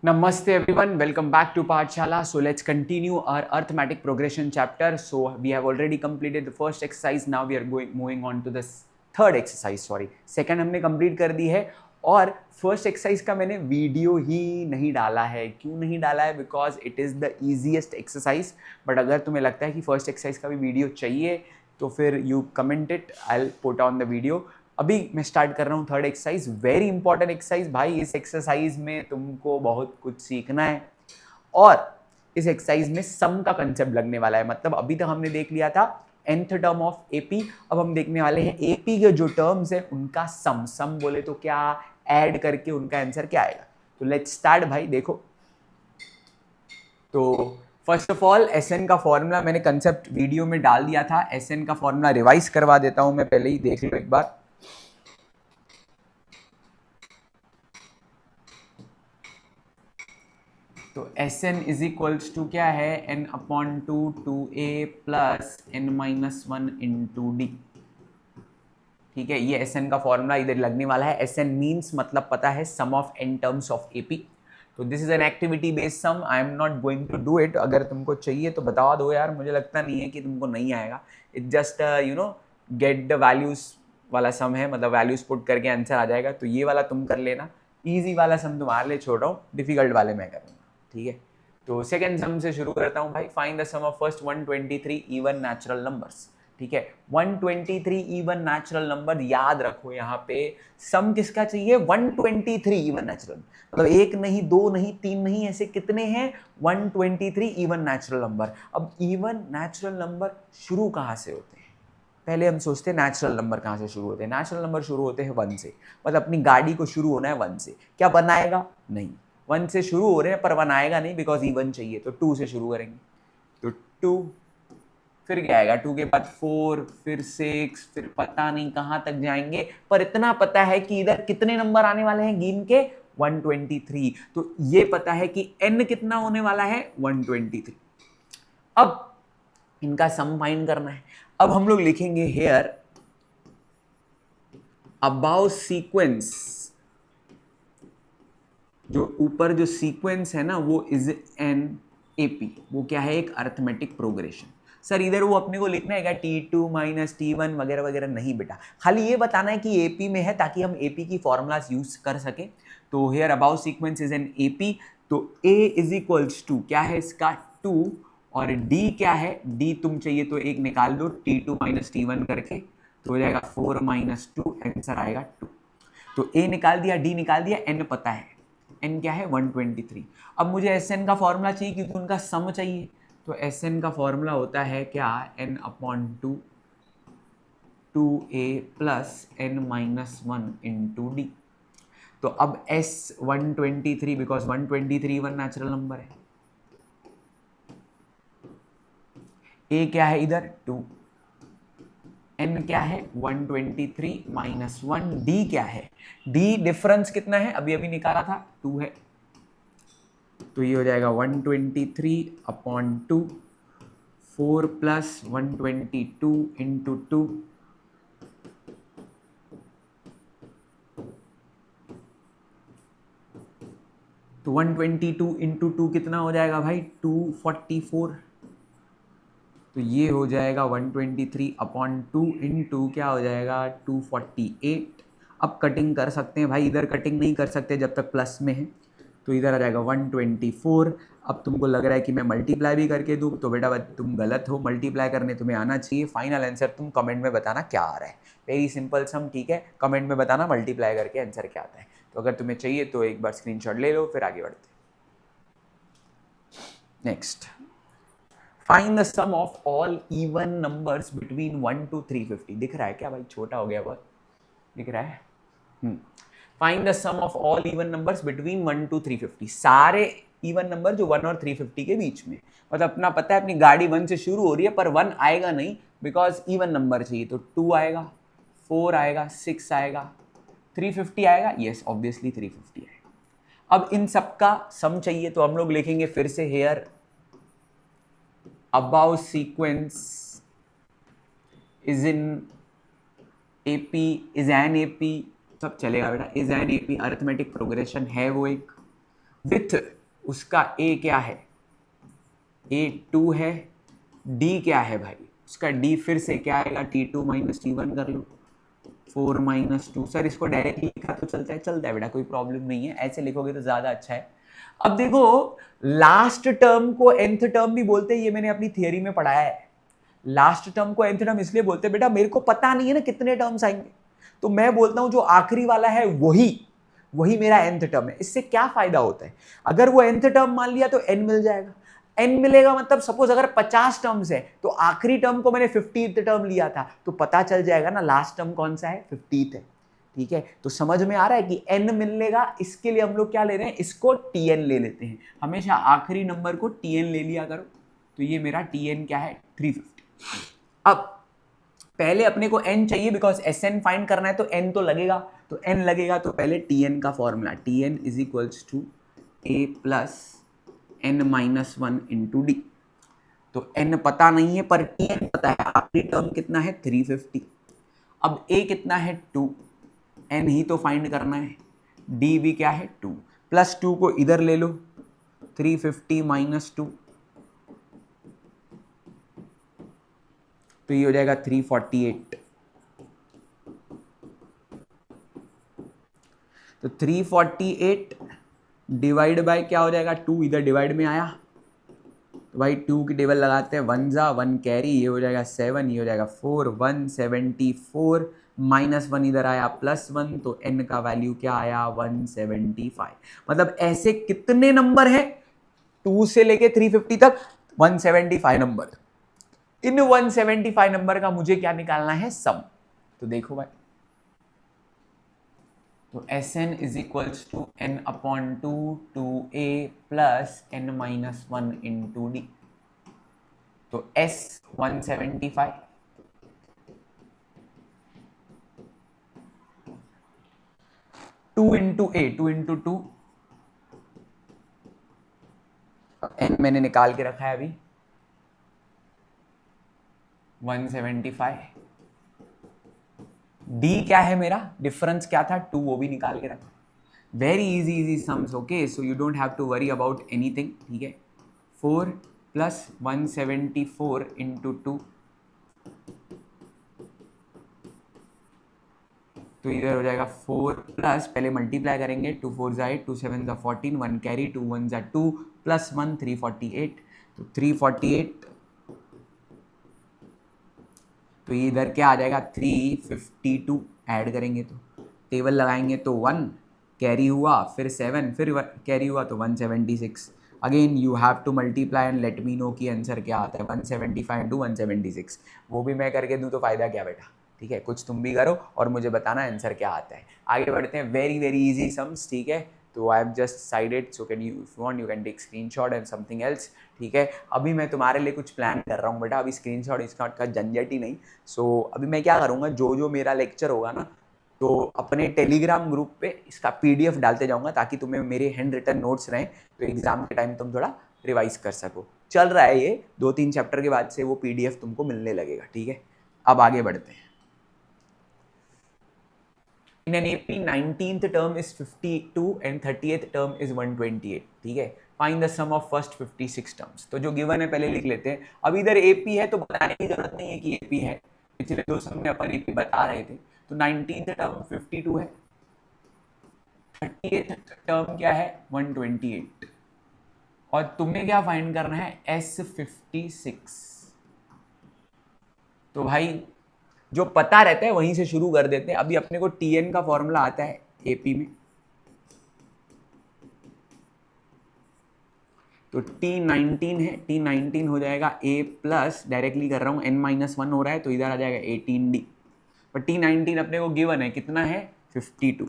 Namaste everyone, welcome back to Pathshala. So let's continue our arithmetic progression chapter. So we have already completed the first exercise. Now we are moving on to the third exercise. Second हमने complete कर दी है और first exercise का मैंने video ही नहीं डाला है. क्यों नहीं डाला है? Because it is the easiest exercise. But अगर तुम्हें लगता है कि फर्स्ट एक्सरसाइज का भी वीडियो चाहिए तो फिर you comment it, I will put on the video. अभी मैं स्टार्ट कर रहा हूँ third exercise. Very important exercise भाई. इस एक्सरसाइज में तुमको बहुत कुछ सीखना है और इस एक्सरसाइज में सम का कंसेप्ट लगने वाला है. मतलब अभी तक हमने देख लिया था nth टर्म ऑफ एपी. अब हम देखने वाले हैं एपी के जो टर्म्स है उनका सम. सम बोले तो क्या, ऐड करके उनका आंसर क्या आएगा. तो लेट्स स्टार्ट भाई. देखो, तो फर्स्ट ऑफ ऑल एसएन का फॉर्मूला मैंने कंसेप्ट वीडियो में डाल दिया था. एसएन का फॉर्मूला रिवाइज करवा देता हूं मैं, पहले ही देख लो एक बार. तो S N is equals to क्या है, N upon two A plus N minus one into D. ठीक है, ये एस एन का फॉर्मूला इधर लगने वाला है. एस एन मीन्स मतलब पता है sum of N terms of AP. तो this is an activity based sum. I am not going to do it. अगर तुमको चाहिए तो बता दो यार, मुझे लगता नहीं है कि तुमको नहीं आएगा. It just get the values वाला सम है, मतलब वैल्यूज पुट करके आंसर आ जाएगा. तो ये वाला तुम कर लेना. ईजी वाला सम तुम्हारे लिए छोड़ रहा हूँ, डिफिकल्ट वाले मैं करूँगा. ठीक है, तो सेकंड सम से शुरू करता हूं भाई. Find the sum of first 123 even natural numbers. ठीक है, 123 इवन नेचुरल नंबर. याद रखो यहाँ पे सम किसका चाहिए, 123 इवन नेचुरल. मतलब एक नहीं, दो नहीं, तीन नहीं, ऐसे कितने हैं, 123 इवन नेचुरल नंबर. अब इवन नेचुरल नंबर शुरू कहाँ से होते हैं? पहले हम सोचते हैं नेचुरल नंबर कहाँ से शुरू होते हैं. नेचुरल नंबर शुरू होते हैं 1 से. मतलब अपनी गाड़ी को शुरू होना है 1 से. क्या बनाएगा? नहीं. 1 से शुरू हो रहे हैं पर 1 आएगा नहीं, बिकॉज इवन चाहिए. तो 2 से शुरू करेंगे. तो 2, फिर क्या आएगा, 2 के बाद 4, फिर 6, फिर पता नहीं कहां तक जाएंगे. पर इतना पता है कि इधर कितने नंबर आने वाले हैं गिन के, 123. तो ये पता है कि n कितना होने वाला है, 123. अब इनका सम फाइंड करना है. अब हम लोग लिखेंगे हेयर अबाउ सीक्वेंस. जो ऊपर जो सीक्वेंस है ना वो इज एन एपी. वो क्या है, एक अर्थमेटिक प्रोग्रेशन. सर इधर वो अपने को लिखना है क्या, T2 माइनस T1 वगैरह वगैरह? नहीं बेटा, खाली ये बताना है कि एपी में है ताकि हम एपी की फॉर्मूलाज यूज कर सके. तो here above sequence is an AP. तो A इज इक्वल्स टू क्या है इसका, 2. और D क्या है, D तुम चाहिए तो एक निकाल दो, T2 माइनस T1 करके. तो हो जाएगा 4 माइनस 2, आंसर आएगा 2. तो A निकाल दिया, D निकाल दिया, N पता है. N क्या है, 123. अब मुझे Sn का फॉर्मूला चाहिए क्योंकि उनका सम चाहिए. तो Sn का फॉर्मूला होता है क्या, n upon two A plus N minus one into D. तो अब S123, because 123 one natural number है. ए क्या है इधर, 2. n क्या है, 123 माइनस 1. डी क्या है, डी डिफरेंस कितना है, अभी अभी निकाला था, 2 है. तो ये हो जाएगा 123 अपॉन 2, 4 प्लस 122 इंटू 2. तो 122 इंटू 2 कितना हो जाएगा भाई, 244. तो ये हो जाएगा 123 अपॉन 2 इंटू क्या हो जाएगा, 248. अब कटिंग कर सकते हैं भाई, इधर कटिंग नहीं कर सकते जब तक प्लस में है. तो इधर आ जाएगा 124. अब तुमको लग रहा है कि मैं मल्टीप्लाई भी करके दूँ, तो बेटा तुम गलत हो. मल्टीप्लाई करने तुम्हें आना चाहिए. फाइनल आंसर तुम कमेंट में बताना क्या आ रहा है. वेरी सिंपल सम. ठीक है, कमेंट में बताना मल्टीप्लाई करके आंसर क्या आता है. तो अगर तुम्हें चाहिए तो एक बार स्क्रीनशॉट ले लो, फिर आगे बढ़ते. Next, find the sum of all even numbers between 1 to 350. दिख रहा है क्या भाई, छोटा हो गया बहुत, दिख रहा है. Find the sum of all even numbers between 1 to 350. सारे इवन नंबर जो 1 और 350 के बीच में. मतलब अपना पता है अपनी गाड़ी 1 से शुरू हो रही है पर 1 आएगा नहीं, बिकॉज इवन नंबर चाहिए. तो 2 आएगा, 4 आएगा, 6 आएगा, 350 आएगा. यस, ऑब्वियसली 350 आएगा. अब इन सबका सम चाहिए तो हम लोग लिखेंगे फिर से here above sequence is in AP, is an AP. सब चलेगा बेटा, is an AP. Arithmetic progression है वो एक. विथ उसका ए क्या है, A2 है, D क्या है भाई, उसका D फिर से क्या आएगा, T2 माइनस T1 कर लो, 4 माइनस 2। सर इसको डायरेक्टली लिखा तो चलता है बेटा, कोई प्रॉब्लम नहीं है, ऐसे लिखोगे तो ज्यादा अच्छा है। अब देखो लास्ट टर्म को nth टर्म भी बोलते हैं, ये मैंने अपनी थियरी में पढ़ाया है। लास्ट टर्म को nth टर्म इसलिए बोलते हैं बेटा, मेरे को पता नहीं है ना कितने टर्म्स आएंगे, तो मैं बोलता हूं जो आखिरी वाला है वही मेरा nth टर्म है। इससे क्या फायदा होता है, अगर वो nth टर्म मान लिया तो n मिल जाएगा, n मिलेगा मतलब सपोज अगर 50 टर्म्स है तो आखिरी टर्म को मैंने 50th टर्म लिया था, तो पता चल जाएगा ना लास्ट टर्म कौन सा है, 50th है। ठीक है, तो समझ में आ रहा है कि n मिलेगा, इसके लिए हम लोग क्या ले रहे हैं, इसको tn ले लेते हैं, हमेशा आखिरी नंबर को tn ले लिया करो। तो ये मेरा tn क्या है, 350। अब पहले अपने को n चाहिए, बिकॉज Sn फाइंड करना है तो n तो लगेगा, तो n लगेगा तो पहले tn का formula, tn is equals to a plus n minus 1 into D. तो n पता नहीं है पर tn पता है, आखिरी टर्म कितना है 350। अब a कितना है 2, n ही तो फाइंड करना है, d भी क्या है 2, प्लस 2 को इधर ले लो, 350 माइनस 2, तो ये हो जाएगा 348। तो 348 डिवाइड बाय क्या हो जाएगा, 2 इधर डिवाइड में आया, तो भाई 2 की टेबल लगाते हैं, 1 जा 1 कैरी, ये हो जाएगा 7, ये हो जाएगा 4, 174 माइनस 1 इधर आया प्लस 1, तो n का वैल्यू क्या आया 175। मतलब ऐसे कितने नंबर हैं 2 से लेके 350 तक, 175 नंबर। इन 175 नंबर का मुझे क्या निकालना है, सम। तो देखो भाई, तो Sn is equals to n upon 2 2a plus n minus 1 into D. तो S 175 2 into a, 2 into 2, n मैंने निकाल के रखा है अभी 175। d क्या है मेरा, डिफरेंस क्या था 2, वो भी निकाल के रखा। Very easy sums, okay, so you don't have to worry about anything. ठीक है, 4 प्लस 174 इंटू 2, तो इधर हो जाएगा 4 प्लस, पहले मल्टीप्लाई करेंगे, 2 4 जा 8, 2 7 जा 14, 1 कैरी, 2 1 जा 2 प्लस 1 348। तो 348, तो ये इधर क्या आ जाएगा 352, ऐड करेंगे तो टेबल लगाएंगे तो 1 कैरी हुआ, फिर 7, फिर कैरी हुआ, तो 176। Again you have to multiply and let me know कि आंसर क्या आता है, 175 इंटू 176। वो भी मैं करके दूँ तो फायदा क्या बेटा। ठीक है, कुछ तुम भी करो और मुझे बताना आंसर क्या आता है। आगे बढ़ते हैं, वेरी वेरी इजी सम्स। ठीक है, तो I have just sided, so can you if want you can take screenshot and something else. ठीक है, अभी मैं तुम्हारे लिए कुछ प्लान कर रहा हूँ बेटा, अभी स्क्रीनशॉट इसका का झंझट ही नहीं। सो अभी मैं क्या करूँगा, जो जो मेरा लेक्चर होगा ना, तो अपने टेलीग्राम ग्रुप पे इसका पीडीएफ डालते जाऊंगा, ताकि तुम्हें मेरे हैंड रिटन नोट्स रहें, तो एग्जाम के टाइम तुम थोड़ा रिवाइज कर सको। चल रहा है ये 2-3 चैप्टर के बाद से वो पीडीएफ तुमको मिलने लगेगा। ठीक है, अब आगे बढ़ते हैं। In an AP, 19th term is 52 and 30th term is 128. ठीक है, find the sum of first 56 terms. तो जो गिवन है पहले लिख लेते हैं। अब इधर AP है तो बताने की जरूरत नहीं है कि AP है, पिछले 2 सम में अपन AP बता रहे थे। तो 19th टर्म 52 है, 30th टर्म क्या है 128, और तुम्हें क्या फाइंड करना है S56। तो भाई जो पता रहता है वहीं से शुरू कर देते हैं। अभी अपने को Tn का फॉर्मूला आता है AP में, तो T19 है, T19 हो जाएगा A प्लस, डायरेक्टली कर रहा हूँ, n माइनस 1 हो रहा है तो इधर आ जाएगा 18D। पर T19 अपने को गिवन है, कितना है 52,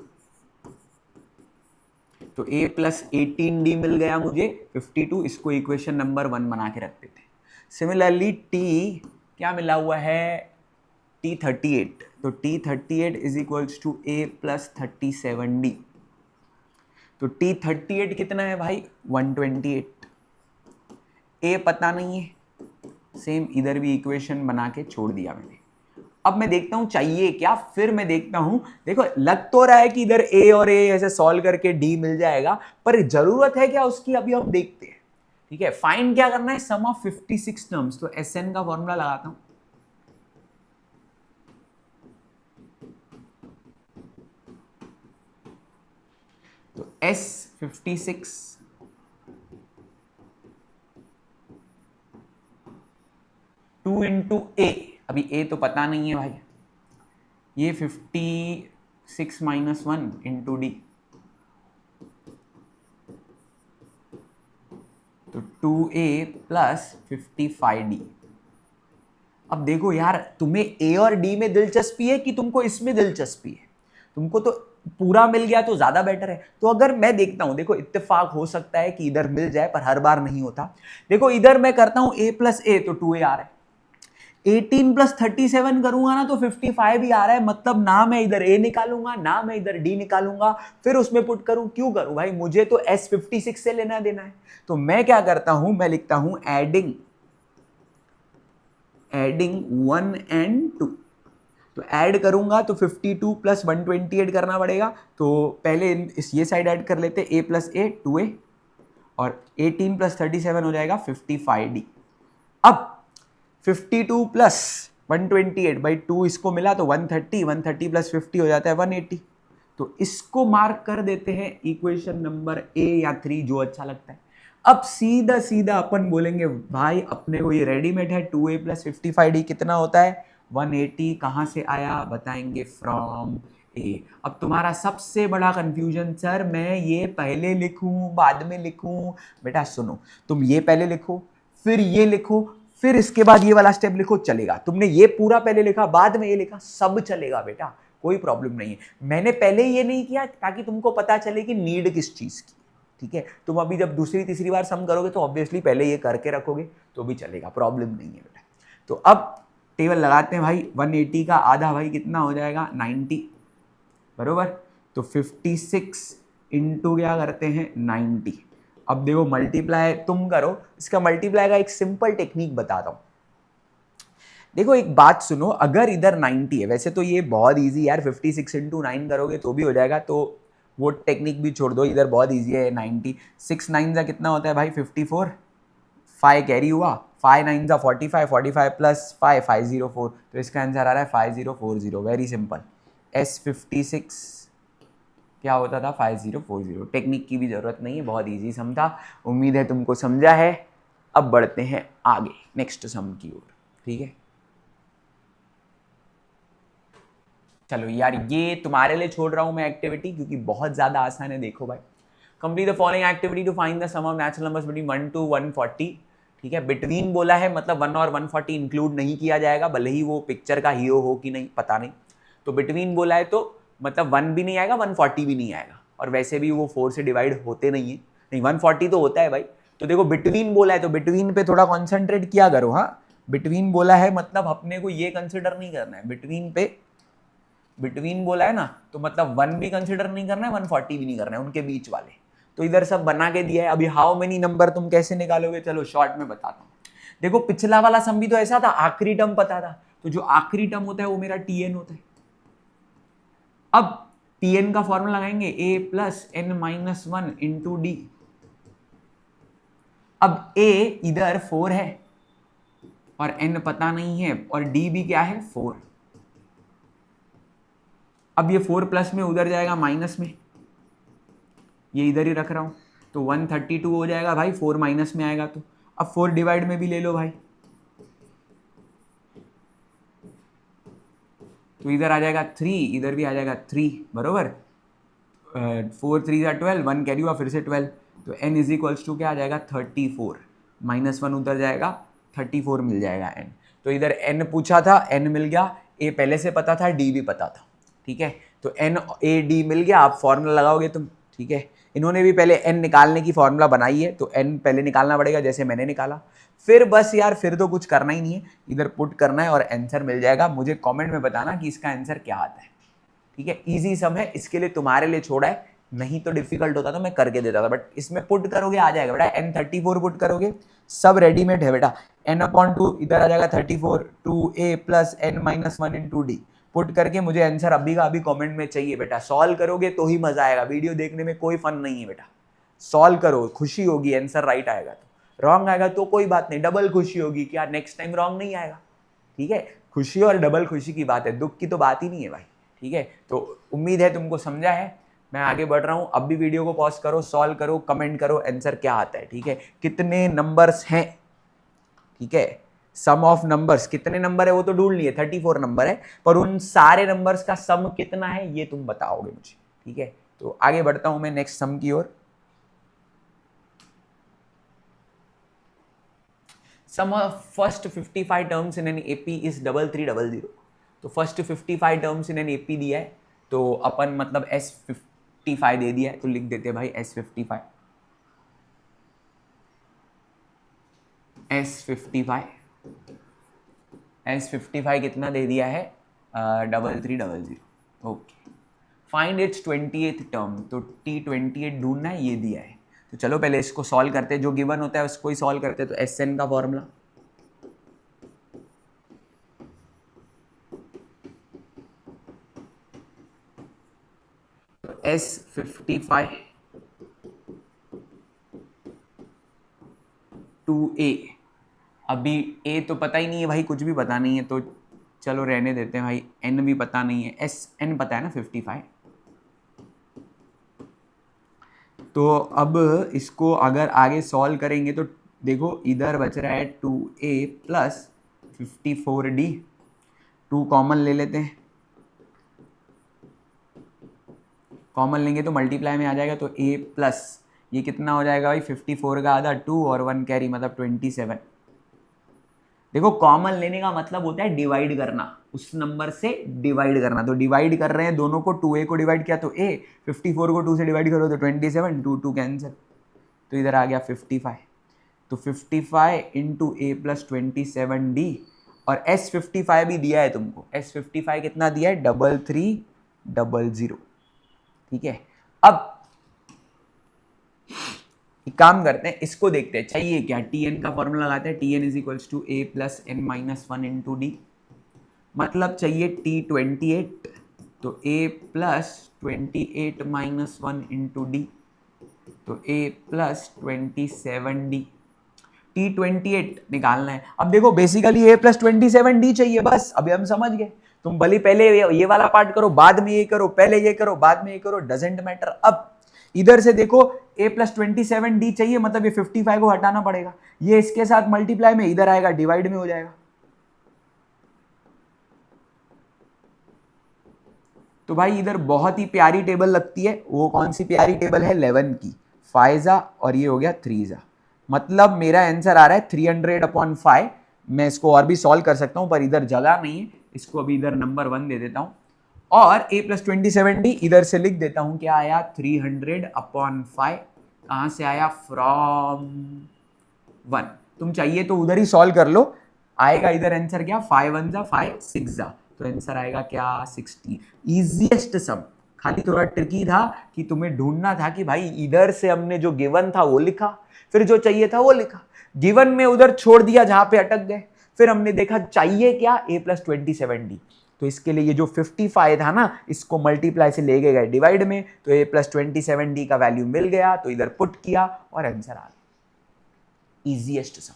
तो A प्लस 18D मिल गया मुझे 52। इसको इक्वेशन नंबर 1 बना के रखते थे। सिमिलरली T क्या मिला हुआ है T38, तो T38 is equals to A plus 37D। तो T38 कितना है भाई 128, A पता नहीं है, सेम इधर भी इक्वेशन बना के छोड़ दिया मैंने। अब मैं देखता हूं चाहिए क्या, फिर मैं देखता हूं, देखो लग तो रहा है कि इधर ए और ए ऐसे सॉल्व करके डी मिल जाएगा, पर जरूरत है क्या उसकी अभी हम देखते हैं। ठीक है, फाइंड क्या करना है, सम ऑफ 56 टर्म्स। तो एस एन का फॉर्मूला लगाता हूं, तो एस 56 2 इंटू ए, अभी ए तो पता नहीं है भाई, ये 56 माइनस 1 इंटू डी, तो 2a प्लस 55d। अब देखो यार, तुम्हें ए और डी में दिलचस्पी है कि तुमको इसमें दिलचस्पी है, तुमको तो पूरा मिल गया तो ज्यादा बेटर है। तो अगर मैं देखता हूं, देखो इत्तेफाक हो सकता है कि इधर मिल जाए, पर हर बार नहीं होता। देखो इधर मैं करता हूं a प्लस ए, तो 2a आ रहा है, 18 प्लस 37 करूंगा ना तो 55 ही आ रहा है। मतलब ना मैं इधर a निकालूंगा ना मैं इधर d निकालूंगा, फिर उसमें पुट करूं, क्यों करूं भाई, मुझे तो s 56 से लेना देना है। तो मैं क्या करता हूं, मैं लिखता हूं एडिंग 1 एंड 2। तो ऐड करूंगा तो 52 प्लस 128 करना पड़ेगा। तो पहले इस ये साइड ऐड कर लेते, a प्लस ए 2a, और 18 प्लस 37 हो जाएगा 55d। अब 52 प्लस 128 बाई 2 इसको मिला तो 130, 130 प्लस 50 हो जाता है 180। तो इसको मार्क कर देते हैं इक्वेशन नंबर ए या 3, जो अच्छा लगता है। अब सीधा सीधा अपन बोलेंगे भाई अपने को ये रेडीमेड है, 2a प्लस 55d कितना होता है 180। कहां से आया बताएंगे, फ्रॉम ए। अब तुम्हारा सबसे बड़ा कंफ्यूजन, सर मैं ये पहले लिखूं बाद में लिखूं, बेटा सुनो, तुम ये पहले लिखो फिर ये लिखो फिर इसके बाद ये वाला स्टेप लिखो, चलेगा। तुमने ये पूरा पहले लिखा बाद में ये लिखा, सब चलेगा बेटा, कोई प्रॉब्लम नहीं है। मैंने पहले ये नहीं किया ताकि तुमको पता चले कि नीड किस चीज की। ठीक है, तुम अभी जब दूसरी तीसरी बार सम करोगे तो ऑब्वियसली पहले ये करके रखोगे तो भी चलेगा, प्रॉब्लम नहीं है बेटा। तो अब टेबल लगाते हैं भाई, 180 का आधा भाई कितना हो जाएगा 90, बरोबर। तो 56 इंटू क्या करते हैं 90। अब देखो मल्टीप्लाई तुम करो, इसका मल्टीप्लाई का एक सिंपल टेक्निक बताता हूं। देखो एक बात सुनो, अगर इधर 90 है, वैसे तो ये बहुत इजी यार, 56 इंटू 9 करोगे तो भी हो जाएगा, तो वो टेक्निक भी छोड़ दो, इधर बहुत इजी है। 90 6 9 का कितना होता है भाई 54, 5 कैरी हुआ, 5 9 का 45, 45 प्लस 5 504, तो इसका आंसर आ रहा है 5040। वेरी सिंपल, S56 क्या होता था 5040। टेक्निक की भी जरूरत नहीं है, बहुत इजी सम था। उम्मीद है तुमको समझा है। अब बढ़ते हैं आगे नेक्स्ट सम की ओर, ठीक है। चलो यार ये तुम्हारे लिए छोड़ रहा हूं मैं एक्टिविटी, क्योंकि बहुत ज्यादा आसान है। देखो भाई, complete the following activity to find the sum of natural numbers between 1 to 140। ठीक है, बिटवीन बोला है, मतलब 1 और 140 इंक्लूड नहीं किया जाएगा, भले ही वो पिक्चर का हीरो हो कि नहीं पता नहीं। तो बिटवीन बोला है तो मतलब 1 भी नहीं आएगा 140 भी नहीं आएगा, और वैसे भी वो 4 से डिवाइड होते नहीं है, नहीं 140 तो होता है भाई। तो देखो बिटवीन बोला है तो बिटवीन पे थोड़ा कॉन्सेंट्रेट किया करो। हाँ, बिटवीन बोला है मतलब अपने को ये कंसिडर नहीं करना है, बिटवीन पे बिटवीन बोला है ना, तो मतलब 1 भी कंसिडर नहीं करना है 140 भी नहीं करना है, उनके बीच वाले। तो इधर सब बना के दिया है। अभी हाउ मेनी नंबर तुम कैसे निकालोगे, चलो शॉर्ट में बताता हूँ। देखो पिछला वाला सम भी तो ऐसा था, आखिरी टर्म पता था, तो जो आखिरी टर्म होता है वो मेरा टीएन होता है। अब टीएन का फॉर्मूला लगाएंगे, A plus N minus 1 into D. अब ए इधर 4 है और एन पता नहीं है, और डी भी क्या है 4। अब ये 4 प्लस में उधर जाएगा माइनस में, ये इधर ही रख रहा हूं, तो 132 हो जाएगा भाई, 4 माइनस में आएगा तो। अब 4 डिवाइड में भी ले लो भाई, तो इधर आ जाएगा 3, इधर भी आ जाएगा 3, बरोबर। 4 3 12, 1 कैरी हुआ फिर से 12, तो n इज इक्वल्स टू क्या आ जाएगा 34, माइनस 1 उधर जाएगा 34 मिल जाएगा n। तो इधर n पूछा था, n मिल गया, a पहले से पता था, d भी पता था। ठीक है, तो n a d मिल गया। आप फॉर्मूला लगाओगे तुम, ठीक है। इन्होंने भी पहले n निकालने की फॉर्मूला बनाई है, तो n पहले निकालना पड़ेगा जैसे मैंने निकाला। फिर बस यार फिर तो कुछ करना ही नहीं है, इधर पुट करना है और आंसर मिल जाएगा। मुझे कमेंट में बताना कि इसका आंसर क्या आता है। ठीक है, इजी सम है, इसके लिए तुम्हारे लिए छोड़ा है, नहीं तो डिफिकल्ट होता तो मैं करके देता था, बट इसमें पुट करोगे आ जाएगा बेटा। N34 पुट करोगे, सब रेडीमेड है बेटा। n/2 इधर आ जाएगा 34 2a plus n-1 into D. Put करके मुझे आंसर अभी का अभी कमेंट में चाहिए बेटा। सॉल्व करोगे तो ही मजा आएगा, वीडियो देखने में कोई फन नहीं है बेटा। सॉल्व करो, खुशी होगी आंसर राइट आएगा तो। रॉन्ग आएगा तो कोई बात नहीं, डबल खुशी होगी कि यार नेक्स्ट टाइम रॉन्ग नहीं आएगा। ठीक है, खुशी और डबल खुशी की बात है, दुख की तो बात ही नहीं है भाई। ठीक है, तो उम्मीद है तुमको समझा है। मैं आगे बढ़ रहा हूं, अब भी वीडियो को पॉज करो, सॉल्व करो, कमेंट करो आंसर क्या आता है। ठीक है, कितने नंबर्स हैं। ठीक है, सम ऑफ नंबर्स कितने नंबर है वो तो ढूंढ लिए, 34 नंबर है, पर उन सारे नंबर्स का सम कितना है ये तुम बताओगे मुझे। ठीक है, तो आगे बढ़ता हूं मैं नेक्स्ट सम की ओर। Sum of first 55 terms in an AP is 3300। तो first 55 terms in an AP दिया है, तो अपन मतलब S55 दे दिया है, तो लिख देते हैं भाई S55। S55 कितना दे दिया है, 3300। Okay, find its 28th term. तो T28 ढूंढना है, ये दिया है। तो चलो पहले इसको सॉल्व करते हैं, जो गिवन होता है उसको ही सॉल्व करते हैं। तो SN का फॉर्मूला S55 2A। अभी A तो पता ही नहीं है भाई, कुछ भी पता नहीं है, तो चलो रहने देते हैं भाई। N भी पता नहीं है, SN पता है ना 55। तो अब इसको अगर आगे सॉल्व करेंगे तो देखो इधर बच रहा है 2A प्लस 54D। 2 कॉमन ले लेते हैं, कॉमन लेंगे तो मल्टीप्लाई में आ जाएगा, तो A प्लस ये कितना हो जाएगा भाई, 54 का आधा 2 और 1 कैरी मतलब 27। देखो कॉमन लेने का मतलब होता है डिवाइड करना, उस नंबर से डिवाइड करना। तो डिवाइड कर रहे हैं दोनों को, 2A को डिवाइड किया तो A, 54 को 2 से डिवाइड करो तो 27, 2 कैंसिल, तो इधर आ गया 55। तो 55 इंटू A प्लस 27D, और S55 भी दिया है तुमको। S55 कितना दिया है, 3300। ठीक है, अब एक काम करते हैं, इसको देखते हैं चाहिए क्या। Tn का फॉर्मूला लगाते हैं, Tn is equals to A plus n-1 into d. मतलब चाहिए T28, तो A plus 28 minus 1 into D, तो A प्लस 27D। T28 निकालना है। अब देखो बेसिकली A प्लस 27D चाहिए, बस अभी हम समझ गए। तुम भले पहले ये वाला पार्ट करो, बाद में ये करो, पहले ये करो, बाद में ये करो, डजेंट मैटर। अब इधर से देखो A प्लस 27D चाहिए, मतलब ये 55 को हटाना पड़ेगा, ये इसके साथ मल्टीप्लाई में इधर आएगा, डिवाइड में हो जाएगा। तो भाई इधर बहुत ही प्यारी टेबल लगती है, वो कौन सी प्यारी टेबल है, 11 की। 5 और ये हो गया 3 मतलब मेरा आंसर आ रहा है 300/5। मैं इसको और भी सॉल्व कर सकता हूं, पर इधर जगह नहीं है, इसको अभी इधर नंबर 1 दे देता हूं, और A प्लस 27D इधर से लिख देता हूं। क्या आया, 300/5। कहां से आया, फ्रॉम 1। तुम चाहिए तो उधर ही सॉल्व कर लो, आएगा इधर आंसर क्या, 5 1 जा 5 6 जा, तो आंसर आएगा क्या, 60। इजीएस्ट सम, खाली थोड़ा ट्रिकी था कि तुम्हें ढूंढना था कि भाई इधर से हमने जो गिवन था वो लिखा, फिर जो चाहिए था वो लिखा, गिवन में उधर छोड़ दिया जहां पे अटक गए, फिर हमने देखा चाहिए क्या, A प्लस 27D। तो इसके लिए ये जो 55 था ना, इसको मल्टीप्लाई से ले गए डिवाइड में, तो A प्लस 27D का वैल्यू मिल गया, तो इधर पुट किया और आंसर आ गया। इजीएस्ट सम।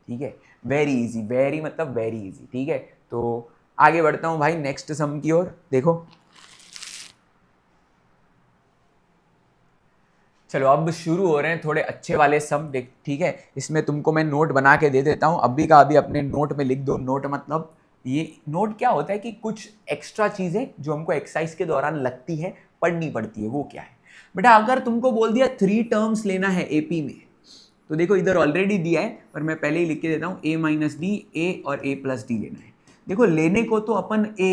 ठीक है, वेरी इजी, वेरी मतलब वेरी इजी। ठीक है, तो आगे बढ़ता हूं भाई नेक्स्ट सम की ओर। देखो चलो अब शुरू हो रहे हैं थोड़े अच्छे वाले सम देख। ठीक है, इसमें तुमको मैं नोट बना के दे देता हूं, अभी का अभी अपने नोट में लिख दो। नोट मतलब ये नोट क्या होता है कि कुछ एक्स्ट्रा चीजें जो हमको एक्सरसाइज के दौरान लगती है, पढ़नी पड़ती है, वो क्या है बेटा। अगर तुमको बोल दिया 3 टर्म्स लेना है एपी में, तो देखो इधर ऑलरेडी दिया है, पर मैं पहले ही लिख के देता हूं, A माइनस डी, A और A प्लस डी लेना है। देखो लेने को तो अपन A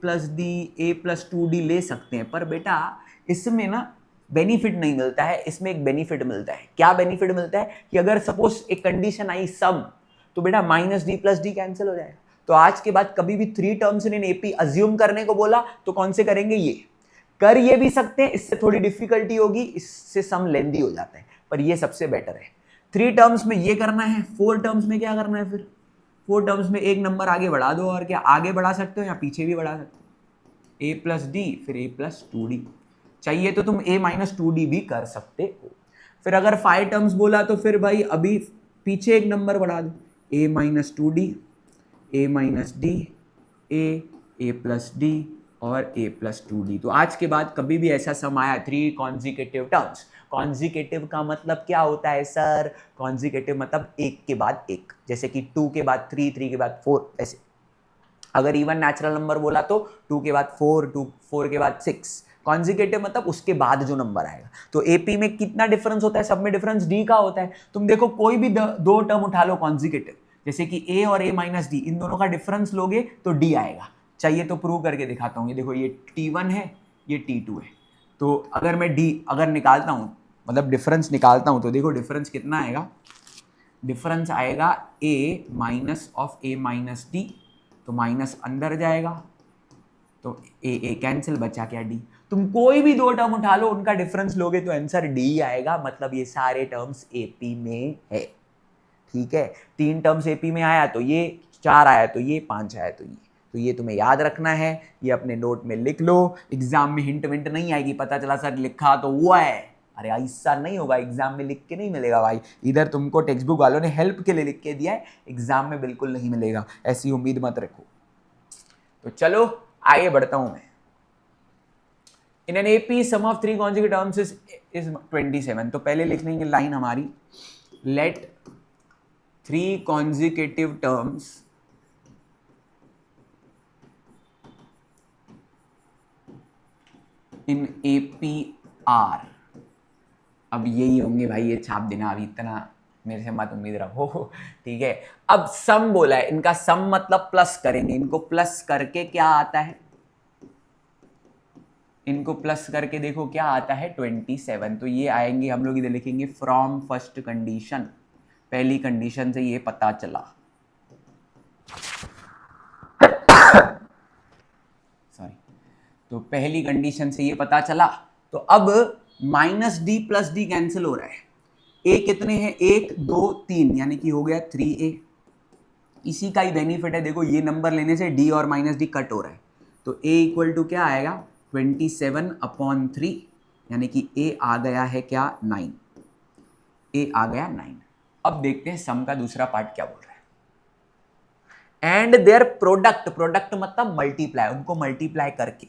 plus D, A plus 2D ले सकते हैं, पर बेटा इसमें ना बेनिफिट नहीं मिलता है। इसमें एक बेनिफिट मिलता है। क्या बेनिफिट मिलता है कि अगर सपोज एक कंडीशन आई सम, तो बेटा minus D plus D cancel हो जाएगा। तो आज के बाद कभी भी 3 टर्म्स इन एपी अज्यूम करने को बोला तो कौन से करेंगे, ये कर ये भी सकते हैं, इससे थोड़ी डिफिकल्टी होगी, इससे सम लेंदी हो जाता है, पर ये सबसे बेटर है। 3 टर्म्स में ये करना है, 4 टर्म्स में क्या करना है, फिर 4 टर्म्स में एक नंबर आगे बढ़ा दो, और क्या आगे बढ़ा सकते हो या पीछे भी बढ़ा सकते हो, a प्लस डी फिर a प्लस 2d, चाहिए तो तुम a माइनस 2d भी कर सकते हो। फिर अगर 5 टर्म्स बोला तो फिर भाई अभी पीछे एक नंबर बढ़ा दो, a minus 2d, a minus D, a plus d और a प्लस 2d। तो आज के बाद कभी भी ऐसा सम आया 3 कॉन्जिकेटिव टर्म्स, कॉन्जिकेटिव का मतलब क्या होता है सर, कॉन्जिकेटिव मतलब एक के बाद एक, जैसे कि 2 के बाद 3, 3 के बाद 4, ऐसे। अगर इवन नेचुरल नंबर बोला तो 2 के बाद 4, 4 के बाद 6, कॉन्जिकेटिव मतलब उसके बाद जो नंबर आएगा। तो एपी में कितना डिफरेंस होता है, सब में डिफरेंस डी का होता है। तुम देखो कोई भी दो टर्म उठा लो कॉन्जिकेटिव, जैसे कि a और a माइनस डी, इन दोनों का डिफरेंस लोगे तो d आएगा। चाहिए तो प्रूव करके दिखाता हूँ, ये देखो ये t1 है, ये t2 है। तो अगर मैं d अगर निकालता हूँ, मतलब डिफरेंस निकालता हूँ, तो देखो डिफरेंस कितना आएगा, डिफरेंस आएगा a minus of a minus D, तो माइनस अंदर जाएगा, तो a कैंसिल, बचा क्या d। तुम कोई भी 2 टर्म उठा लो, उनका डिफरेंस लोगे तो आंसर d आएगा, मतलब ये सारे टर्म्स एपी में है। ठीक है, 3 टर्म्स एपी में आया तो ये, 4 आया तो ये, 5 आया तो ये तुम्हें याद रखना है, ये अपने नोट में लिख लो। एग्जाम में हिंट विंट नहीं आएगी, पता चला सर लिखा तो हुआ है, अरे ऐसा नहीं होगा, एग्जाम में लिख के नहीं मिलेगा भाई, इधर तुमको टेक्स्ट बुक वालों ने हेल्प के लिए लिख के दिया है, एग्जाम में बिल्कुल नहीं मिलेगा, ऐसी उम्मीद मत रखो। तो चलो आगे बढ़ता हूं मैं। इन an AP some of 3 conjugate terms is 27। तो पहले लिख लेंगे लाइन हमारी, late 3 consecutive terms in APR। अब यही होंगे भाई, ये छाप देना, अभी इतना मेरे से मत उम्मीद रखो, ठीक है। अब सम बोला है, इनका सम मतलब प्लस करेंगे, इनको प्लस करके क्या आता है, इनको प्लस करके देखो क्या आता है 27। तो ये आएंगे, हम लोग इधर लिखेंगे फ्रॉम फर्स्ट कंडीशन, पहली कंडीशन से ये पता चला, सॉरी, तो पहली कंडीशन से ये पता चला। तो अब minus D plus D cancel हो रहा है, ए कितने हैं, 1 2 3, यानी कि हो गया 3a। इसी का ही बेनिफिट है, देखो ये नंबर लेने से डी और माइनस डी कट हो रहा है, तो a इक्वल टू क्या आएगा 27/3, यानी कि a आ गया है क्या 9, a आ गया 9। अब देखते हैं सम का दूसरा पार्ट क्या बोल रहा है। एंड देयर प्रोडक्ट, प्रोडक्ट मतलब मल्टीप्लाई, उनको मल्टीप्लाई करके,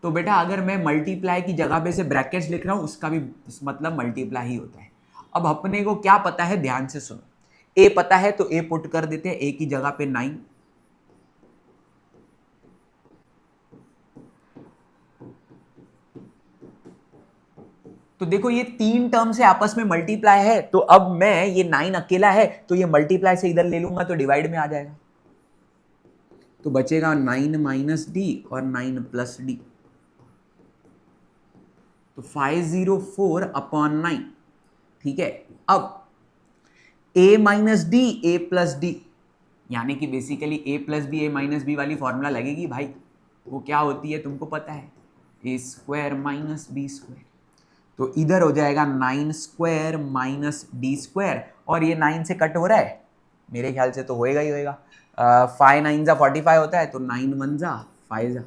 तो बेटा अगर मैं मल्टीप्लाई की जगह पे से ब्रैकेट्स लिख रहा हूं, उसका भी मतलब मल्टीप्लाई ही होता है। अब अपने को क्या पता है, ध्यान से सुनो, a पता है तो a पुट कर देते हैं, a की जगह पे 9, तो देखो ये 3 टर्म से आपस में मल्टीप्लाई है, तो अब मैं ये 9 अकेला है तो ये मल्टीप्लाई से इधर ले लूंगा तो डिवाइड में आ जाएगा, तो बचेगा 9 माइनस डी और 9 प्लस डी, तो 504/9। ठीक है, अब a minus D a plus d, यानी कि basically a plus b a minus b वाली फॉर्मूला लगेगी भाई, वो क्या होती है तुमको पता है, a square minus b square. तो इधर हो जाएगा 9 स्क्वायर माइनस डी स्क्वायर, और ये 9 से कट हो रहा है, मेरे ख्याल से तो होएगा ही होएगा, 5 9 जा 45 होता है, तो 9 1 जा 5 जा,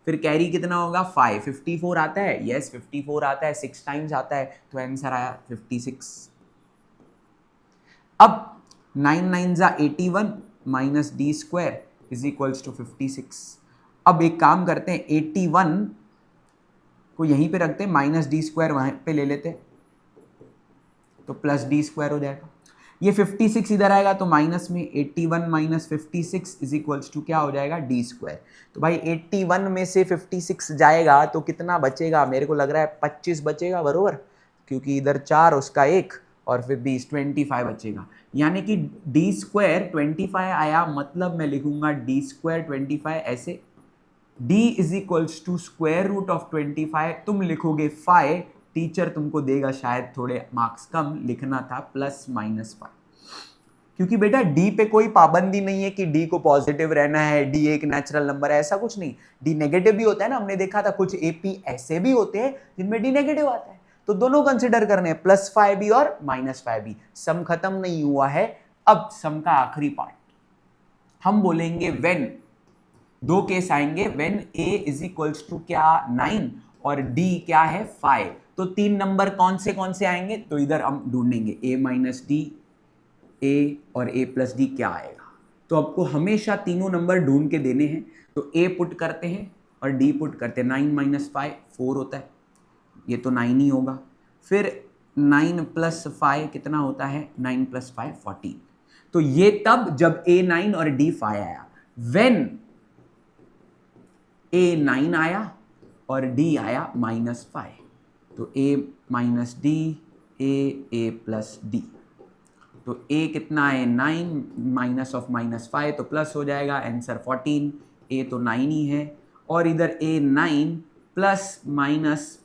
फिर कैरी कितना होगा 5, 54 आता है, यस 54 आता है, 6 टाइम्स आता है, तो आंसर आया 56। अब 9 9 जा 81 minus d square is equals to 56। अब एक काम करते हैं, 81 को यहीं पे रखते हैं, माइनस डी स्क्वायर वहां पे ले लेते हैं, तो प्लस डी स्क्वायर हो जाएगा। ये 56 इधर आएगा तो माइनस में 81 माइनस 56 इज इक्वल्स टू क्या हो जाएगा डी स्क्वायर। तो भाई 81 में से 56 जाएगा तो कितना बचेगा, मेरे को लग रहा है 25 बचेगा बरोबर, क्योंकि इधर 4 उसका 1 और फिर 20 25 बचेगा, यानी कि डी स्क्वायर 25 आया, मतलब मैं लिखूंगा डी स्क्वायर 25 ऐसे, d is equals to square root of 25, तुम लिखोगे 5, टीचर तुमको देगा शायद थोड़े मार्क्स कम, लिखना था +-5, क्योंकि बेटा डी पे कोई पाबंदी नहीं है कि डी को पॉजिटिव रहना है, डी एक नेचुरल नंबर है, ऐसा कुछ नहीं। डी नेगेटिव भी होता है ना, हमने देखा था कुछ एपी ऐसे भी होते हैं जिनमें डी नेगेटिव आता है, तो दोनों कंसिडर करने हैं, +5b और -5b। सम खत्म नहीं हुआ है। अब सम का आखिरी पार्ट हम बोलेंगे व्हेन, दो केस आएंगे, when a is equals to क्या 9 और d क्या है 5, तो तीन नंबर कौन से आएंगे, तो इधर हम ढूंढेंगे a माइनस डी, a और a प्लस डी क्या आएगा। तो आपको हमेशा तीनों नंबर ढूंढ के देने हैं, तो a पुट करते हैं और d पुट करते हैं। 9 माइनस 5 4 होता है, ये तो 9 ही होगा। फिर 9 प्लस 5 कितना होता है, 9 प्लस 5 14। तो ये तब जब a 9 और d 5 आया, व्हेन a 9 आया और d आया -5, तो a minus D, a plus D, तो a कितना है 9 माइनस ऑफ -5 तो प्लस हो जाएगा, आंसर 14, a तो 9 ही है, और इधर a 9 प्लस माइनस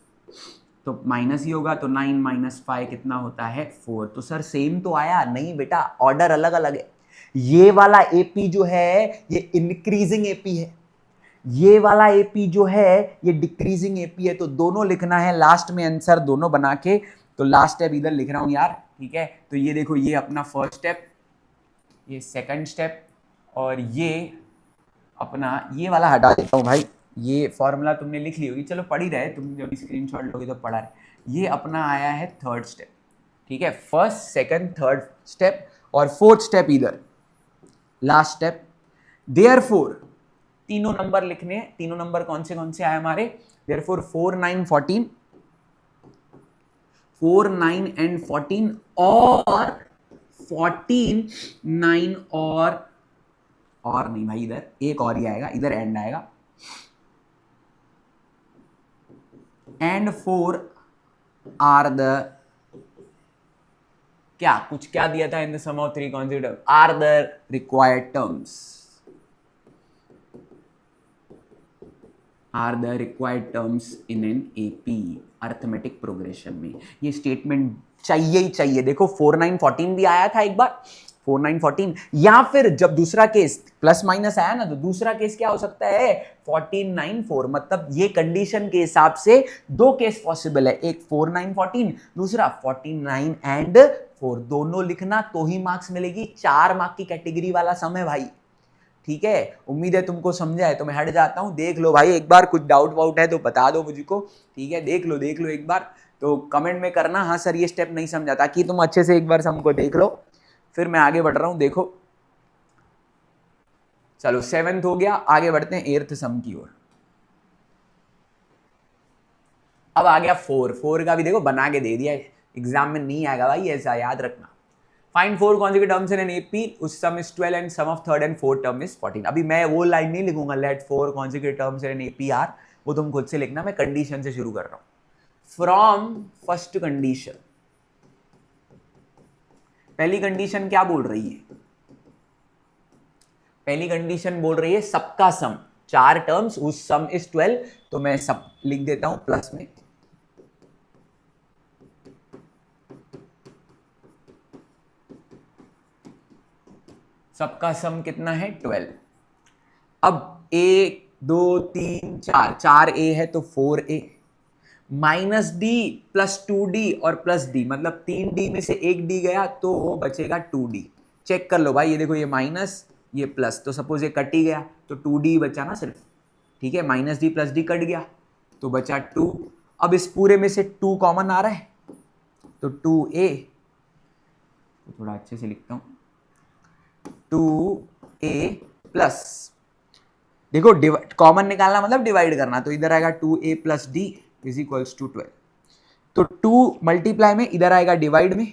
तो माइनस ही होगा, तो 9 माइनस 5 कितना होता है 4। तो सर सेम तो आया नहीं बेटा, ऑर्डर अलग अलग है। ये वाला एपी जो है ये इंक्रीजिंग एपी है, ये वाला एपी जो है ये डिक्रीजिंग एपी है, तो दोनों लिखना है लास्ट में आंसर दोनों बना के। तो लास्ट स्टेप इधर लिख रहा हूं यार, ठीक है। तो ये देखो, ये अपना फर्स्ट स्टेप, ये सेकंड स्टेप, और ये अपना ये वाला हटा देता हूं भाई, ये फॉर्मूला तुमने लिख ली होगी, चलो पढ़ ही रहे तुम, जब स्क्रीनशॉट लोगे तो पढ़ा रहे। ये अपना आया है थर्ड स्टेप, ठीक है, फर्स्ट सेकंड थर्ड स्टेप, और फोर्थ स्टेप इधर लास्ट स्टेप। देयरफॉर तीनों नंबर लिखने हैं, तीनों नंबर कौन से आए हमारे, देयरफॉर 4 9 14, 4 9 एंड 14, और 14 9 और नहीं भाई, इधर एक और ही आएगा, इधर एंड आएगा, एंड 4 आर द क्या दिया था, in the sum of 3 consecutive are the required terms, are the required terms in an AP arithmetic progression में। ये स्टेटमेंट चाहिए ही चाहिए। देखो 4 9 14 भी आया था एक बार, 4 9 14, या फिर जब दूसरा केस प्लस माइनस आया ना, तो दूसरा केस क्या हो सकता है 14 9 4, मतलब ये कंडीशन के हिसाब से दो केस पॉसिबल है, एक 4 9 14, दूसरा 14 9 एंड 4, दोनों लिखना तो ही मार्क्स मिलेगी। 4 मार्क की कैटेगरी वाला सम है भाई, ठीक है। उम्मीद है तुमको समझा है, तो मैं हट जाता हूं। देख लो भाई एक बार, कुछ डाउट वाउट है तो बता दो मुझको, ठीक है। देख लो एक बार, तो कमेंट में करना हाँ सर ये स्टेप नहीं समझा, ताकि तुम अच्छे से एक बार सम को देख लो, फिर मैं आगे बढ़ रहा हूं। देखो चलो 7th हो गया, आगे बढ़ते हैं 8th सम की ओर। अब आ गया 4 का भी देखो बना के दे दिया, एग्जाम में नहीं आएगा भाई ऐसा, याद रखना। Find 4 consecutive terms in an AP, उस sum is 12 and sum of third and fourth term is 14। अभी मैं वो लाइन नहीं लिखूंगा, let 4 consecutive terms in an AP are, वो तुम खुद से लिखना, मैं कंडीशन से शुरू कर रहा हूं। फ्रॉम फर्स्ट कंडीशन, पहली कंडीशन क्या बोल रही है, पहली कंडीशन बोल रही है सबका सम, 4 टर्म्स उस सम इज 12, तो मैं सब लिख देता हूं प्लस में, सबका सम कितना है 12। अब a 2 3 4, 4a है तो 4a, minus D plus 2d और प्लस d, मतलब 3d में से एक d गया तो वो बचेगा 2d। चेक कर लो भाई, ये देखो ये माइनस ये प्लस, तो सपोज ये कट ही गया तो 2d बचा ना सिर्फ, ठीक है, minus D plus D cut गया तो बचा 2। अब इस पूरे में से 2 कॉमन आ रहा है तो 2a, तो थोड़ा अच्छे से लिखता हूं, 2a प्लस, देखो कॉमन निकालना मतलब डिवाइड करना, तो इधर आएगा 2a plus D is equals to 12, तो 2 मल्टीप्लाई में इधर आएगा डिवाइड में,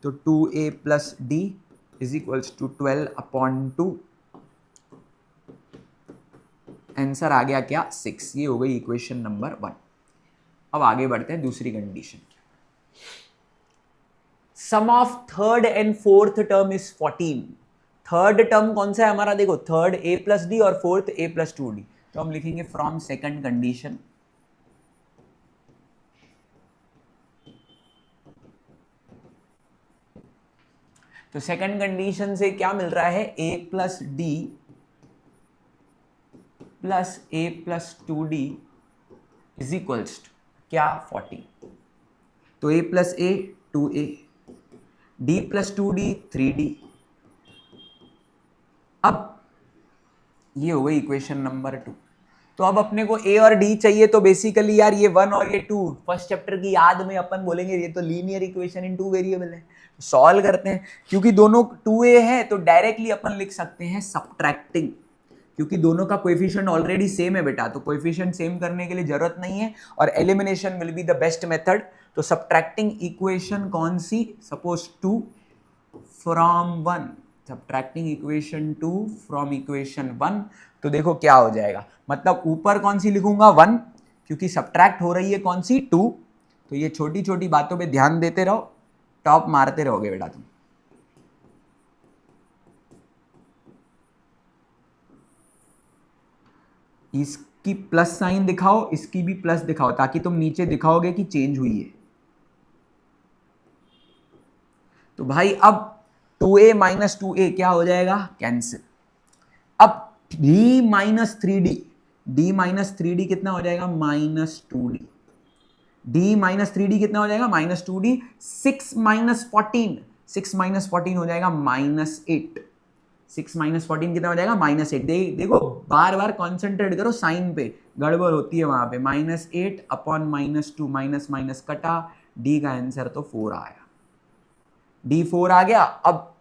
तो 2a plus D is equals to 12 upon 2, answer आ गया क्या 6। ये हो गई इक्वेशन नंबर 1। अब आगे बढ़ते हैं दूसरी condition, sum of third and fourth term is 14। Third term कौन सा है हमारा, देखो थर्ड a प्लस डी और फोर्थ a प्लस 2d, तो हम लिखेंगे फ्रॉम सेकंड कंडीशन, तो सेकंड कंडीशन से क्या मिल रहा है, a plus d plus a plus 2d is equals क्या 40। तो a plus a 2a, d plus 2d 3d। अब ये हो गई इक्वेशन नंबर 2। तो अब अपने को a और d चाहिए, तो बेसिकली यार ये 1 और ये 2 फर्स्ट चैप्टर की याद में अपन बोलेंगे ये तो लीनियर इक्वेशन इन 2 वेरिएबल है। सॉल्व करते हैं, क्योंकि दोनों 2a है तो डायरेक्टली अपन लिख सकते हैं सब्ट्रैक्टिंग, क्योंकि दोनों का कोएफिशिएंट ऑलरेडी सेम है बेटा, तो कोएफिशिएंट सेम करने के लिए जरूरत नहीं है और elimination will be the best method. तो सब्ट्रैक्टिंग इक्वेशन कौन सी, suppose 2 from 1, subtracting equation 2 from equation 1। तो देखो क्या हो जाएगा, मतलब ऊपर कौन सी लिखूंगा 1, क्योंकि सब्ट्रैक्ट हो रही है कौन सी 2। तो ये छोटी छोटी बातों पे ध्यान देते रहो, टॉप मारते रहोगे बेटा तुम। इसकी प्लस साइन दिखाओ, इसकी भी प्लस दिखाओ, ताकि तुम नीचे दिखाओगे कि चेंज हुई है। तो भाई अब 2a माइनस 2a क्या हो जाएगा, कैंसिल। अब d minus 3d, d minus 3d कितना हो जाएगा, minus 2d। d minus 3d कितना हो जाएगा, माइनस 2d। 6 माइनस 14, 6 माइनस 14 हो जाएगा माइनस 8। 6 माइनस 14 कितना हो जाएगा, माइनस 8। देखो बार बार कॉन्सेंट्रेट करो साइन पे, गड़बड़ होती है वहां पे। Minus 8 upon minus 2, minus minus कटा, d का आंसर तो 4 आया, d 4 आ गया। अब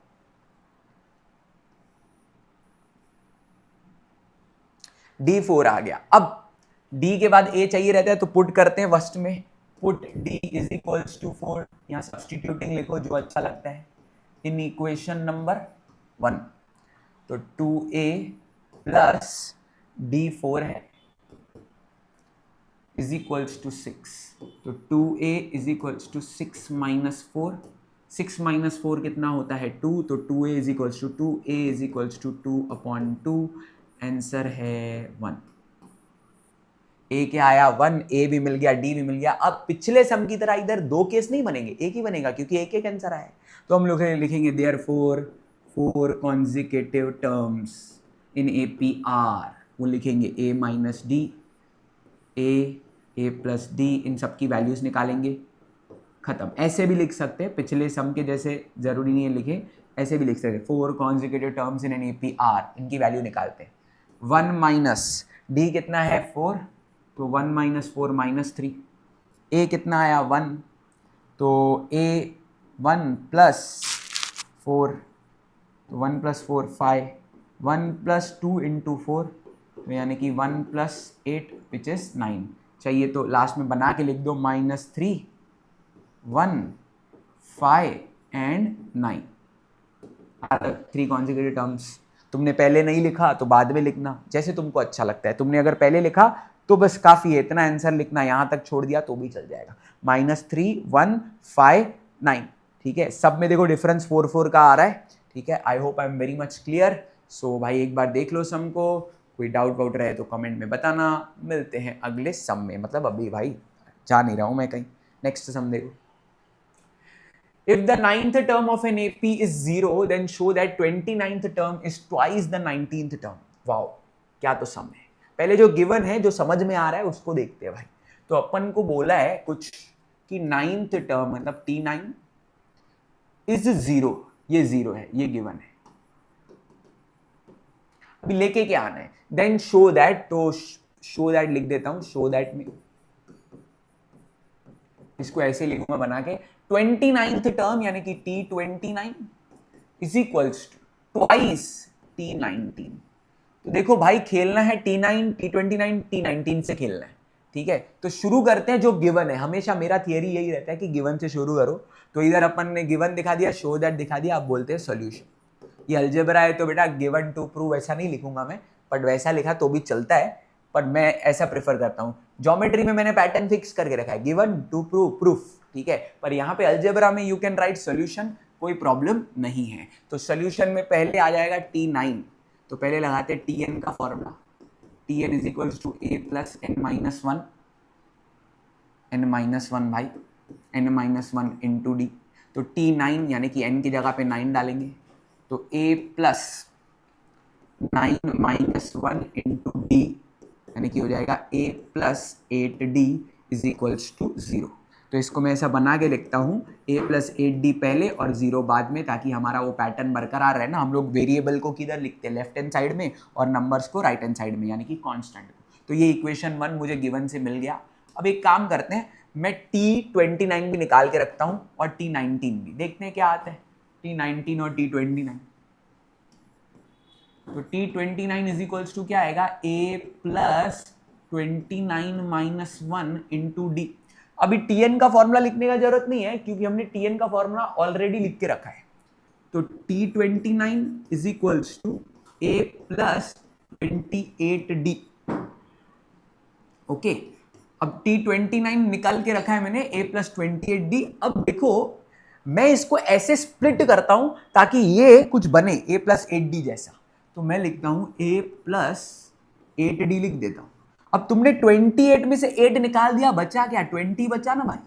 d 4 आ गया, अब d के बाद a चाहिए रहता है, तो पुट करते हैं फर्स्ट में, put d is equals to 4, यहां सब्सटीट्यूटिंग लिखो जो अच्छा लगता है, इन इक्वेशन नंबर 1। तो 2a प्लस d4 है इज इक्वल्स टू 6। तो 2a is equals to 6 minus 4, 6 minus 4 कितना होता है 2, तो 2a is equals to 2, a is equals to 2 upon 2, answer है 1। a क्या आया 1, a भी मिल गया, d भी मिल गया। अब पिछले सम की तरह इधर दो केस नहीं बनेंगे, एक ही बनेगा, क्योंकि एक एक आंसर आया। तो हम लोग लिखेंगे therefore 4 consecutive terms in APR, वो लिखेंगे a minus D, a plus D, इन सब की वैल्यूज निकालेंगे, खत्म। ऐसे भी लिख सकते हैं, पिछले सम के जैसे जरूरी नहीं है लिखे, ऐसे भी लिख सकते हैं 4 consecutive terms in N APR, इनकी वैल्यू निकालते हैं। 1 माइनस डी कितना है 4, तो 1 माइनस 4 माइनस 3। a कितना आया 1, तो a 1 प्लस 4, तो 1 प्लस 4 5, 1 प्लस 2 इंटू 4, तो यानी कि 1 प्लस 8 विच इज 9। चाहिए तो लास्ट में बना के लिख दो, minus 3 1 5 and 9 are 3 consecutive terms. तुमने पहले नहीं लिखा तो बाद में लिखना, जैसे तुमको अच्छा लगता है। तुमने अगर पहले लिखा तो बस काफी है, इतना आंसर लिखना, यहां तक छोड़ दिया तो भी चल जाएगा। -3 1 5 9, ठीक है। सब में देखो डिफरेंस 4 4 का आ रहा है, ठीक है। I hope I am very much clear. So भाई एक बार देख लो सम को, कोई डाउट वाउट रहे तो कमेंट में बताना। मिलते हैं अगले सम में, मतलब अभी भाई जा नहीं रहा हूं मैं कहीं। नेक्स्ट सम देखो, if the 9th term of an AP is 0 then show that 29th term is twice the 19th term। Wow, क्या तो सम है। पहले जो गिवन है, जो समझ में आ रहा है उसको देखते हैं भाई। तो अपन को बोला है कुछ कि 9th टर्म मतलब T9 इज 0, ये 0 है, ये गिवन है। अभी लेके क्या आना है, देन शो दैट, तो शो दैट लिख देता हूं, शो दैट में इसको ऐसे लिखूंगा बना के, 29th टर्म यानी कि T29 is equals to twice T19। तो देखो भाई खेलना है T9 T29 T19 से खेलना है, ठीक है। तो शुरू करते हैं जो गिवन है, हमेशा मेरा थियरी यही रहता है कि गिवन से शुरू करो। तो इधर अपन ने गिवन दिखा दिया, शो दैट दिखा दिया, आप बोलते हैं सॉल्यूशन। ये अलजेब्रा है तो बेटा गिवन टू प्रूव ऐसा नहीं लिखूंगा मैं, बट वैसा लिखा तो भी चलता है, पर मैं ऐसा प्रेफर करता हूं। ज्योमेट्री में मैंने पैटर्न फिक्स करके रखा है, गिवन टू प्रूव प्रूफ, ठीक है। पर यहाँ पे अलजेब्रा में यू कैन राइट सॉल्यूशन, कोई प्रॉब्लम नहीं है। तो सॉल्यूशन में पहले आ जाएगा T9, तो पहले लगाते हैं Tn का formula, Tn is equals to a plus n minus 1 भाई, n माइनस 1 इंटू डी। तो T9 यानी कि n की जगह पे 9 डालेंगे, तो a plus 9 minus 1 into d यानी कि हो जाएगा a plus 8d is equals to 0। तो इसको मैं ऐसा बना के लिखता हूँ a प्लस 8d पहले और 0 बाद में, ताकि हमारा वो पैटर्न बरकरार रहे ना। हम लोग वेरिएबल को किधर लिखते हैं, लेफ्ट हैंड साइड में, और नंबर्स को राइट हैंड साइड में, यानी कि कांस्टेंट। तो ये इक्वेशन 1 मुझे गिवन से मिल गया। अब एक काम करते हैं, मैं T29 भी निकाल के रखता हूँ और T19 भी, देखते हैं क्या आता है T19 और T29। तो T29 इज इक्वल्स टू क्या आएगा, a plus 29 minus 1 into D. अभी Tn का फॉर्मूला लिखने का जरूरत नहीं है, क्योंकि हमने Tn का फॉर्मूला ऑलरेडी लिख के रखा है। तो T29 is equals to a plus 28d। Okay, अब T29 निकाल के रखा है मैंने, a प्लस 28d। अब देखो मैं इसको ऐसे स्प्लिट करता हूं ताकि ये कुछ बने a प्लस 8d जैसा। तो मैं लिखता हूं a प्लस 8d लिख देता हूं। अब तुमने 28 में से 8 निकाल दिया, बचा क्या, 20 बचा ना भाई।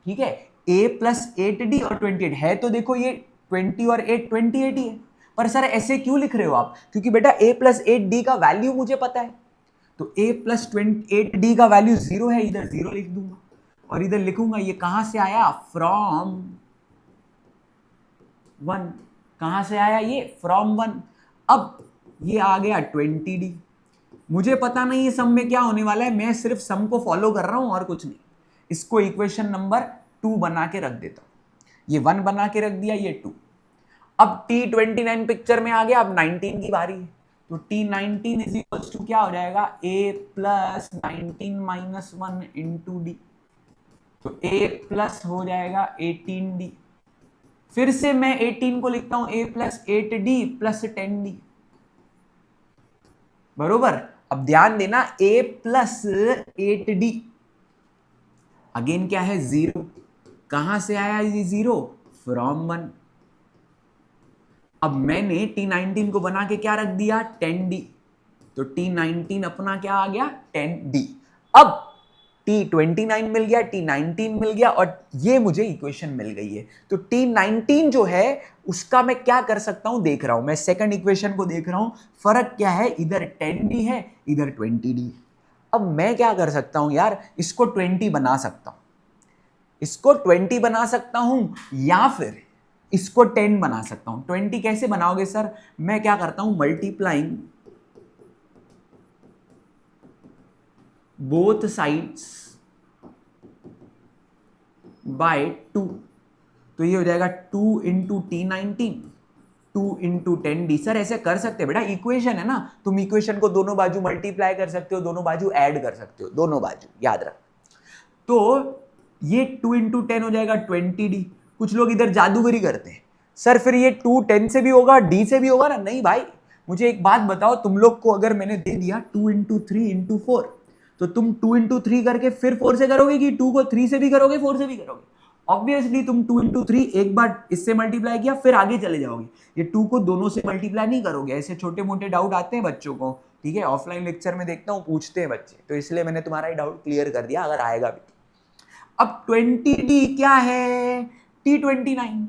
ठीक है, a प्लस 8d और 28 है, तो देखो ये 20 और 8 28 ही है। पर सर ऐसे क्यों लिख रहे हो आप, क्योंकि बेटा a प्लस 8d का वैल्यू मुझे पता है। तो a प्लस 28d का वैल्यू 0 है, इधर 0 लिख दूंगा और इधर लिखूंगा ये कहां से आया, फ्रॉम 1। कहां से आया ये, फ्रॉम 1। अब ये आ गया 20d। मुझे पता नहीं है सम में क्या होने वाला है, मैं सिर्फ सम को फॉलो कर रहा हूं और कुछ नहीं। इसको इक्वेशन नंबर 2 बना के रख देता हूं। ये 1 बना के रख दिया, ये 2। अब T29 पिक्चर में आ गया, अब 19 की बारी है। तो T19 इज इक्वल्स टू क्या हो जाएगा, a plus 19 minus 1 into D. तो a प्लस हो जाएगा 18d। फिर से मैं 18 को लिखता हूं a plus 8d plus 10d, बरोबर। अब ध्यान देना, a प्लस 8d अगेन क्या है, 0। कहां से आया ये 0, फ्रॉम 1। अब मैंने T19 को बना के क्या रख दिया, 10d। तो T19 अपना क्या आ गया, 10d। अब T29 मिल गया, T19 मिल गया, और ये मुझे इक्वेशन मिल गई है। तो T19 जो है उसका मैं क्या कर सकता हूं, देख रहा हूं मैं सेकंड इक्वेशन को देख रहा हूं। फर्क क्या है, इधर 10d है, इधर 20d। अब मैं क्या कर सकता हूं यार, इसको 20 बना सकता हूं, इसको 20 बना सकता हूं, या फिर इसको 10 बना सकता हूं। 20 कैसे बनाओगे सर, मैं क्या करता हूं, मल्टीप्लाइंग बोथ साइड्स बाय 2। तो ये हो जाएगा 2 into T19, 2 into 10d। Sir ऐसे कर सकते हैं बेटा, इक्वेशन है ना, तुम इक्वेशन को दोनों बाजू मल्टीप्लाई कर सकते हो, दोनों बाजू ऐड कर सकते हो, दोनों बाजू याद रख। तो ये 2 इंटू 10 हो जाएगा 20d। कुछ लोग इधर जादूगरी करते हैं, सर फिर ये 2 10 से भी होगा, d से भी होगा ना। नहीं भाई, मुझे एक बात बताओ, तुम लोग को अगर मैंने दे दिया 2 इंटू 3 इंटू 4, तो तुम 2 इंटू 3 करके फिर 4 से करोगे, कि 2 को 3 से भी करोगे, 4 से भी करोगे। ऑब्वियसली तुम 2 इंटू 3 एक बार इससे मल्टीप्लाई किया, फिर आगे चले जाओगे। ये 2 को दोनों से मल्टीप्लाई नहीं करोगे। ऐसे छोटे मोटे डाउट आते हैं बच्चों को, ठीक है, ऑफलाइन लेक्चर में देखता हूँ पूछते हैं बच्चे, तो इसलिए मैंने तुम्हारा ही डाउट क्लियर कर दिया, अगर आएगा भी। अब 20d क्या है, T29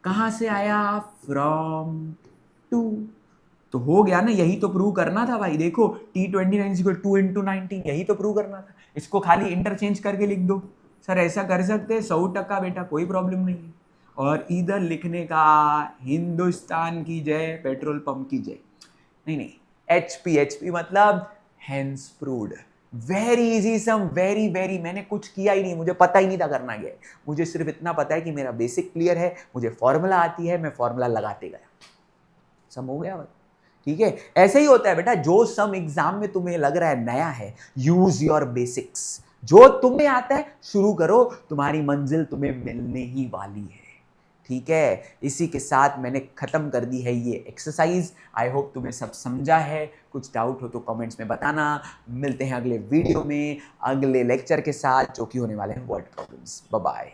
कहां से आया, फ्रॉम 2। तो हो गया ना, यही तो प्रूव करना था भाई। देखो T29 इक्वल 2 इंटू 19, यही तो प्रूव करना था। इसको खाली इंटरचेंज करके लिख दो। सर ऐसा कर सकते हैं, 100% बेटा, कोई प्रॉब्लम नहीं है। और इधर लिखने का हिंदुस्तान की जय, पेट्रोल पंप की जय। नहीं, HP मतलब हैंस प्रूव्ड। वेरी इजी सम, वेरी वेरी, मैंने कुछ किया ही नहीं, मुझे पता ही नहीं था करना क्या है। मुझे सिर्फ इतना पता है कि मेरा बेसिक क्लियर है, मुझे फॉर्मूला आती है, मैं फॉर्मूला लगाते गया, सम हो गया भाई। ठीक है, ऐसे ही होता है बेटा, जो सम एग्जाम में तुम्हें लग रहा है नया है, यूज योर बेसिक्स। जो तुम्हें आता है शुरू करो, तुम्हारी मंजिल तुम्हें मिलने ही वाली है। ठीक है, इसी के साथ मैंने खत्म कर दी है ये एक्सरसाइज। आई होप तुम्हें सब समझा है। कुछ डाउट हो तो कमेंट्स में बताना। मिलते हैं अगले वीडियो में अगले लेक्चर के साथ, जो कि होने वाले हैं वर्ड प्रॉब्लम्स। Bye bye.